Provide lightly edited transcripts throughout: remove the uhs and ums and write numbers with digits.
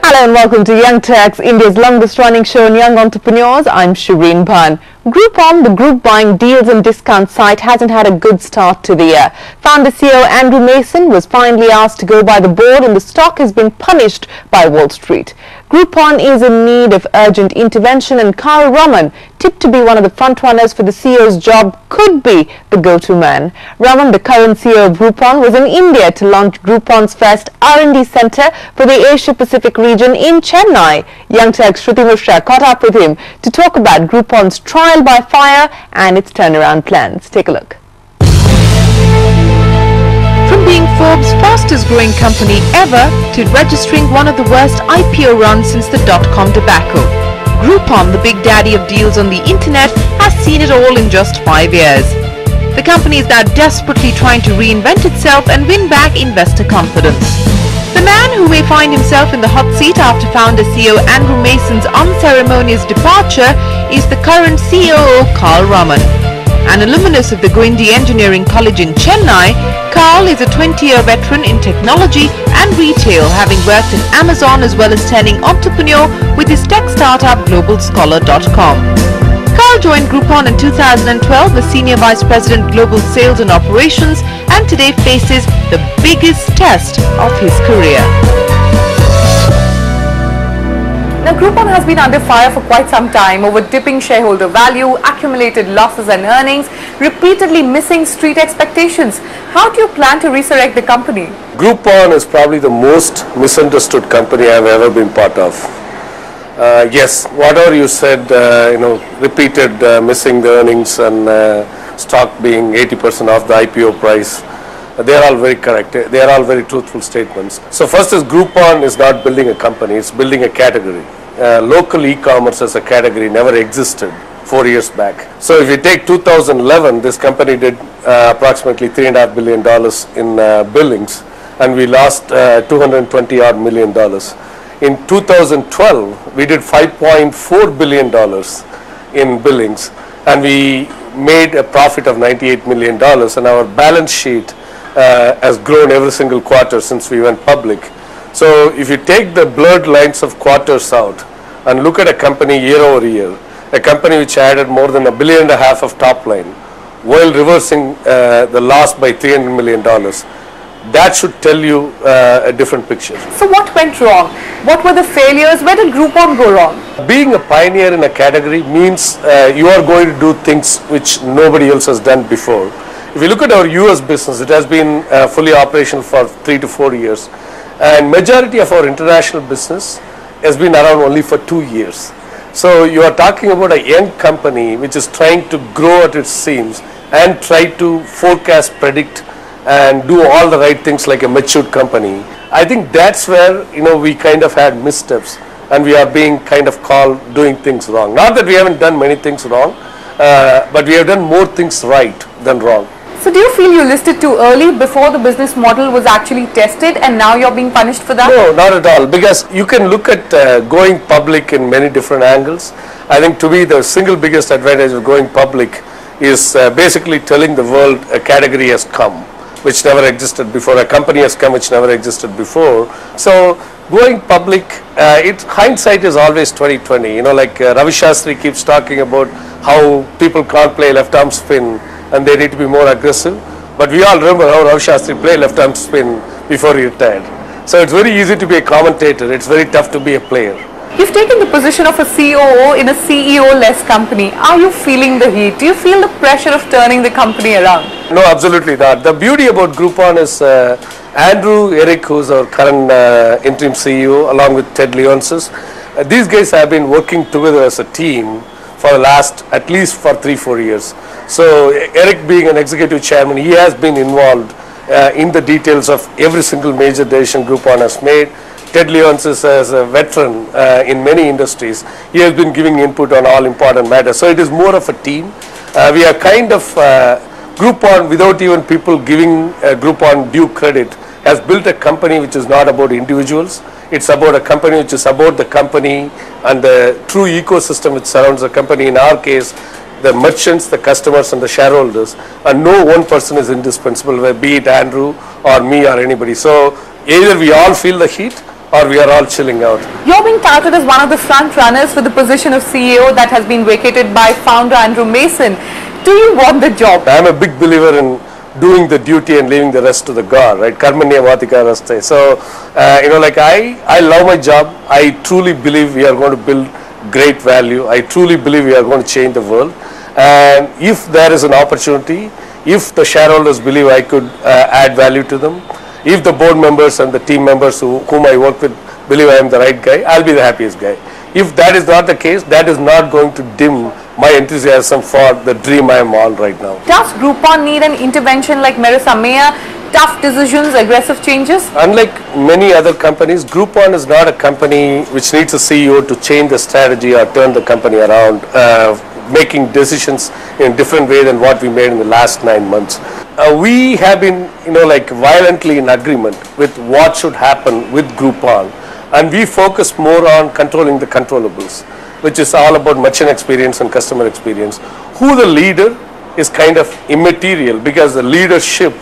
Hello and welcome to Young Turks, India's longest running show on young entrepreneurs. I'm Shireen Bhan. Groupon, the group buying deals and discount site, hasn't had a good start to the year. Founder CEO Andrew Mason was finally asked to go by the board and the stock has been punished by Wall Street. Groupon is in need of urgent intervention and Raman, tipped to be one of the frontrunners for the CEO's job, could be the go-to man. Raman, the current CEO of Groupon, was in India to launch Groupon's first R&D center for the Asia-Pacific region in Chennai. Young Turks Shruti Mishra caught up with him to talk about Groupon's trial by fire and its turnaround plans. Take a look. From being Forbes' fastest growing company ever to registering one of the worst IPO runs since the dot-com debacle, Groupon, the big daddy of deals on the internet, has seen it all in just 5 years. The company is now desperately trying to reinvent itself and win back investor confidence. The man who may find himself in the hot seat after founder CEO Andrew Mason's unceremonious departure is the current COO Raman. An alumnus of the Guindy Engineering College in Chennai, Carl is a 20-year veteran in technology and retail, having worked in Amazon as well as turning entrepreneur with his tech startup globalscholar.com. Carl joined Groupon in 2012 as Senior Vice President Global Sales and Operations and today faces the biggest test of his career. Now, Groupon has been under fire for quite some time over dipping shareholder value, accumulated losses and earnings, repeatedly missing street expectations. How do you plan to resurrect the company? Groupon is probably the most misunderstood company I've ever been part of. Yes, whatever you said, repeated missing the earnings and stock being 80% off the IPO price, they are all very correct. They are all very truthful statements. So first is Groupon is not building a company, it's building a category. Local e-commerce as a category never existed 4 years back. So if you take 2011, this company did approximately $3.5 billion in billings and we lost $220 odd million. In 2012, we did $5.4 billion in billings and we made a profit of $98 million and our balance sheet has grown every single quarter since we went public. So if you take the blurred lines of quarters out and look at a company year over year, a company which added more than $1.5 billion of top line while reversing the loss by $300 million, that should tell you a different picture. So what went wrong? What were the failures? Where did Groupon go wrong? Being a pioneer in a category means you are going to do things which nobody else has done before. If you look at our US business, it has been fully operational for 3 to 4 years. And majority of our international business has been around only for 2 years. So you are talking about a young company which is trying to grow at its seams and try to forecast, predict and do all the right things like a matured company. I think that's where we kind of had missteps and we are being kind of called doing things wrong. Not that we haven't done many things wrong, but we have done more things right than wrong. So do you feel you listed too early before the business model was actually tested and now you're being punished for that? No, not at all, because you can look at going public in many different angles. I think to me the single biggest advantage of going public is basically telling the world a category has come which never existed before, a company has come which never existed before. So going public, hindsight is always 20/20. Like Ravi Shastri keeps talking about how people can't play left arm spin and they need to be more aggressive. But we all remember how Ravi Shastri played left arm spin before he retired. So it's very easy to be a commentator. It's very tough to be a player. You've taken the position of a COO in a CEO-less company. Are you feeling the heat? Do you feel the pressure of turning the company around? No, absolutely not. The beauty about Groupon is Andrew, Eric, who's our current interim CEO, along with Ted Leonsis, these guys have been working together as a team for the last, at least for 3-4 years. So Eric being an executive chairman, he has been involved in the details of every single major decision Groupon has made. Ted Leonsis as a veteran in many industries, he has been giving input on all important matters. So it is more of a team. We are kind of Groupon, without even people giving Groupon due credit, has built a company which is not about individuals. It's about a company which is about the company and the true ecosystem which surrounds the company. In our case, the merchants, the customers and the shareholders, and no one person is indispensable, be it Andrew or me or anybody. So either we all feel the heat or we are all chilling out. You're being touted as one of the front runners for the position of CEO that has been vacated by founder Andrew Mason. Do you want the job? I'm a big believer in doing the duty and leaving the rest to the God, right? Karmanya Vatika Raste. So, like I love my job. I truly believe we are going to build great value. I truly believe we are going to change the world. And if there is an opportunity, if the shareholders believe I could add value to them, if the board members and the team members whom I work with believe I am the right guy, I'll be the happiest guy. If that is not the case, that is not going to dim my enthusiasm for the dream I am on right now. Does Groupon need an intervention like Marissa Mayer? Tough decisions, aggressive changes? Unlike many other companies, Groupon is not a company which needs a CEO to change the strategy or turn the company around, making decisions in a different way than what we made in the last 9 months. We have been, violently in agreement with what should happen with Groupon, and we focus more on controlling the controllables, which is all about merchant experience and customer experience. Who the leader is kind of immaterial, because the leadership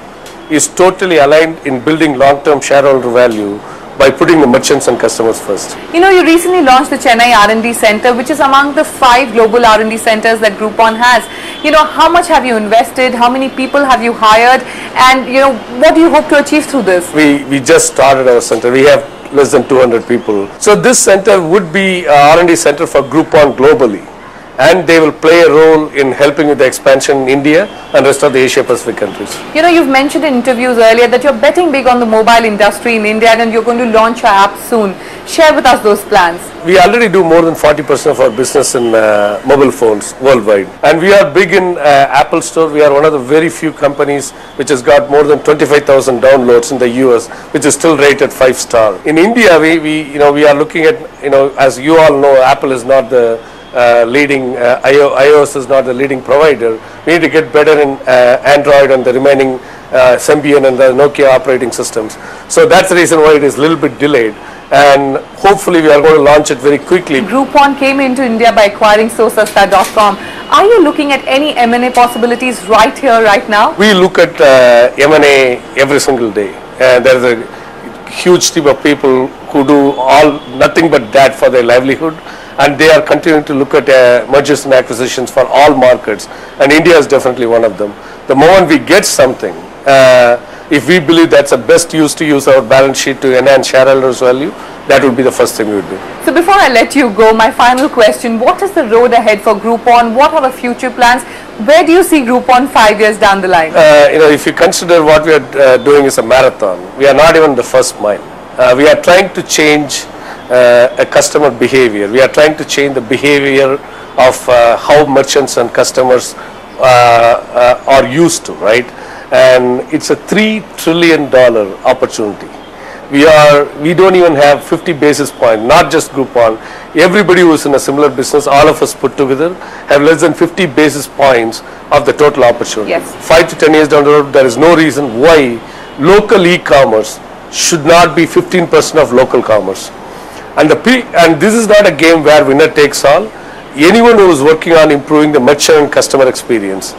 is totally aligned in building long-term shareholder value by putting the merchants and customers first. You recently launched the Chennai R&D Center, which is among the 5 global R&D centers that Groupon has. How much have you invested? How many people have you hired? And, what do you hope to achieve through this? We just started our center. We have less than 200 people. So this center would be an R&D center for Groupon globally. And they will play a role in helping with the expansion in India and rest of the Asia Pacific countries. You've mentioned in interviews earlier that you're betting big on the mobile industry in India and you're going to launch your app soon. Share with us those plans. We already do more than 40% of our business in mobile phones worldwide. And we are big in Apple Store. We are one of the very few companies which has got more than 25,000 downloads in the US, which is still rated 5-star. In India, we are looking at, as you all know, Apple is not the leading, iOS is not the leading provider. We need to get better in Android and the remaining Symbian and the Nokia operating systems. So that's the reason why it is a little bit delayed, and hopefully we are going to launch it very quickly. Groupon came into India by acquiring SoSasta.com. Are you looking at any M&A possibilities right here, right now? We look at M&A every single day. There is a huge team of people who do nothing but that for their livelihood. And they are continuing to look at mergers and acquisitions for all markets, and India is definitely one of them. The moment we get something, if we believe that's the best use to use our balance sheet to enhance shareholders' value, that would be the first thing we would do. So before I let you go, my final question, what is the road ahead for Groupon? What are the future plans? Where do you see Groupon 5 years down the line? If you consider what we are doing is a marathon, we are not even the first mile. We are trying to change a customer behavior. We are trying to change the behavior of how merchants and customers are used to, right? And it's a $3 trillion opportunity. We don't even have 50 basis points, not just Groupon. Everybody who is in a similar business, all of us put together, have less than 50 basis points of the total opportunity. Yes. 5 to 10 years down the road, there is no reason why local e-commerce should not be 15% of local commerce. And this is not a game where winner takes all. Anyone who is working on improving the merchant and customer experience,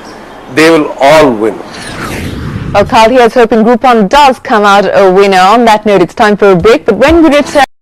they will all win. Well, Carl here is hoping Groupon does come out a winner. On that note, it's time for a break. But when we return,